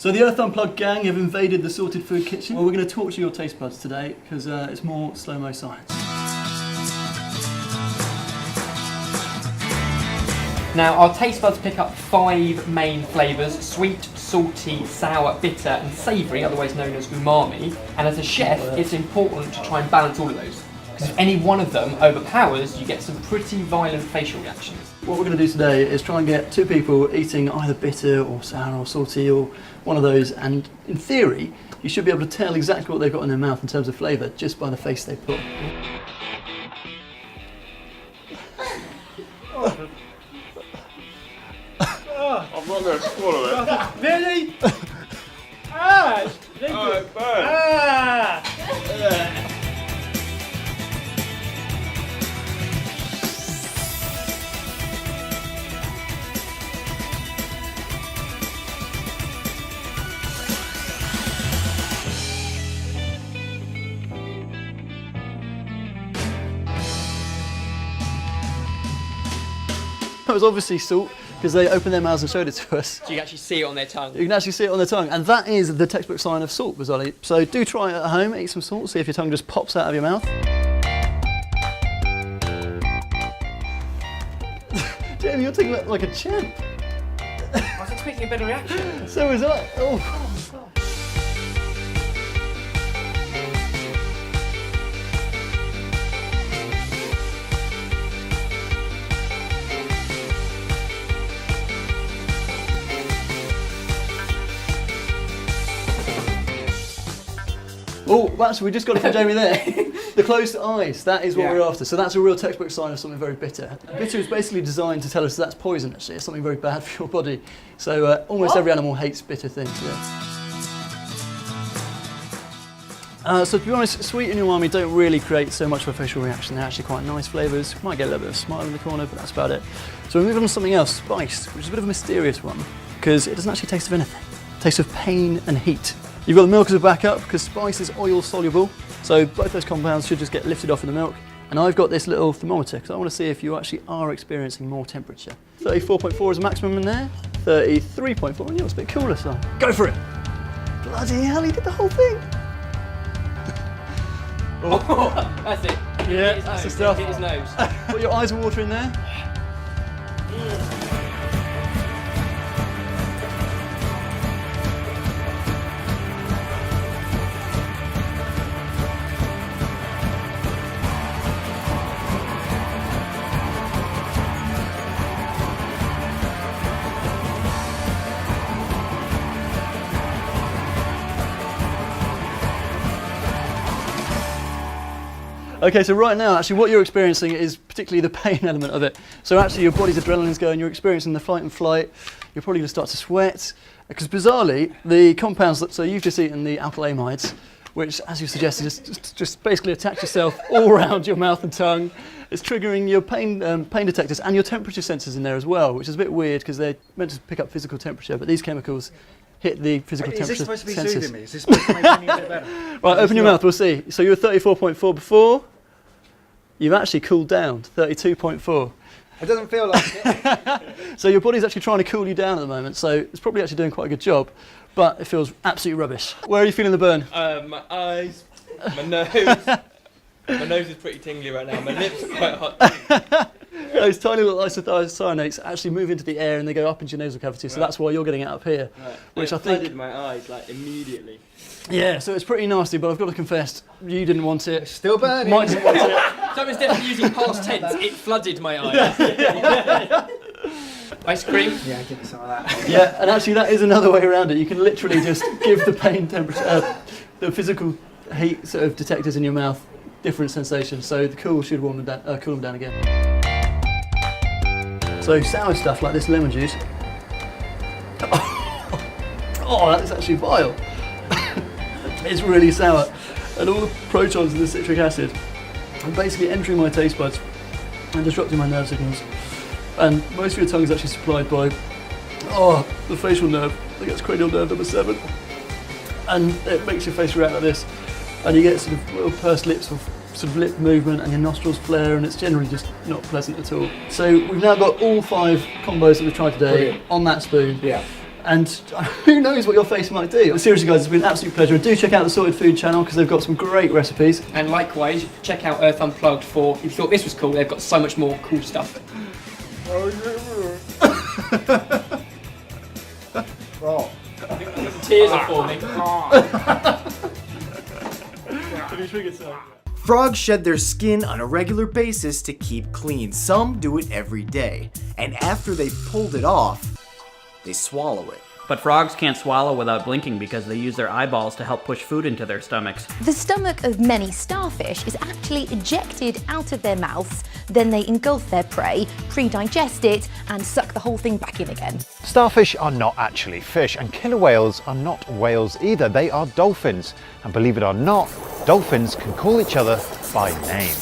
So the Earth Unplugged gang have invaded the sorted food kitchen. Well, we're going to torture your taste buds today because it's more slow-mo science. Now, our taste buds pick up 5 main flavours: sweet, salty, sour, bitter and savoury, otherwise known as umami. And as a chef, it's important to try and balance all of those. Because if any one of them overpowers, you get some pretty violent facial reactions. What we're going to do today is try and get 2 people eating either bitter or sour or salty or one of those, and in theory, you should be able to tell exactly what they've got in their mouth in terms of flavour just by the face they put. I'm not going to swallow it. Really? Ah! It's really Oh, good. it burns. Ah! It was obviously salt because they opened their mouths and showed it to us. So you can actually see it on their tongue. You can actually see it on their tongue, and that is the textbook sign of salt, bizarrely. So do try it at home, eat some salt, see if your tongue just pops out of your mouth. Jamie, you're taking that like a champ. I was expecting a better reaction. So was I. Oh. Oh, actually, we just got it from Jamie there. The closed eyes, that is what we're after. So that's a real textbook sign of something very bitter. Bitter is basically designed to tell us that's poison, actually. It's something very bad for your body. So almost every animal hates bitter things, So to be honest, sweet and umami don't really create so much of a facial reaction. They're actually quite nice flavours. Might get a little bit of a smile in the corner, but that's about it. So we move on to something else, spice, which is a bit of a mysterious one, because it doesn't actually taste of anything. It tastes of pain and heat. You've got the milk as a backup because spice is oil soluble, so both those compounds should just get lifted off in the milk. And I've got this little thermometer because I want to see if you actually are experiencing more temperature. 34.4 is a maximum in there, 33.4, and yours a bit cooler, so go for it. Bloody hell, he did the whole thing. Oh, that's it. Yeah, Hit his that's the nose. stuff. Hit his nose. Put your eyes are watering there. Okay, so right now, actually what you're experiencing is particularly the pain element of it. So actually your body's adrenaline's going, you're experiencing the fight and flight, you're probably going to start to sweat, because bizarrely, the compounds so you've just eaten the alkylamides, which, as you suggested, just basically attach yourself all around your mouth and tongue. It's triggering your pain detectors and your temperature sensors in there as well, which is a bit weird because they're meant to pick up physical temperature, but these chemicals hit the physical temperature sensors. Is this supposed to be soothing me? Is this supposed to make me a bit better? Right, open your mouth, we'll see. So you were 34.4 before. You've actually cooled down to 32.4. It doesn't feel like it. So your body's actually trying to cool you down at the moment, so it's probably actually doing quite a good job, but it feels absolutely rubbish. Where are you feeling the burn? My eyes, my nose. My nose is pretty tingly right now. My lips are quite hot. Those tiny little isocyanates actually move into the air and they go up into your nasal cavity, so that's why you're getting it up here. Right. Which It I think- flooded my eyes like immediately. Yeah, so it's pretty nasty, but I've got to confess, you didn't want it. Still burning. Mike didn't want it. So I was definitely using past tense. It flooded my eyes. Ice cream. Yeah, give me some of that. Yeah, and actually that is another way around it. You can literally just give the pain temperature, the physical heat sort of detectors in your mouth different sensations, so the cool should warm them down, cool them down again. So sour stuff like this lemon juice. Oh, that's actually vile. It's really sour, and all the protons in the citric acid are basically entering my taste buds and disrupting my nerve signals. And most of your tongue is actually supplied by the facial nerve. I think it's cranial nerve number 7, and it makes your face react like this, and you get sort of little pursed lips or sort of lip movement, and your nostrils flare, and it's generally just not pleasant at all. So we've now got all 5 combos that we've tried today on that spoon. Yeah. And who knows what your face might do. Seriously guys, it's been an absolute pleasure. Do check out the Sorted Food channel because they've got some great recipes. And likewise, check out Earth Unplugged for, if you thought this was cool, they've got so much more cool stuff. Oh. Tears are forming. Frogs shed their skin on a regular basis to keep clean. Some do it every day. And after they've pulled it off, they swallow it. But frogs can't swallow without blinking because they use their eyeballs to help push food into their stomachs. The stomach of many starfish is actually ejected out of their mouths, then they engulf their prey, pre-digest it, and suck the whole thing back in again. Starfish are not actually fish, and killer whales are not whales either. They are dolphins. And believe it or not, dolphins can call each other by name.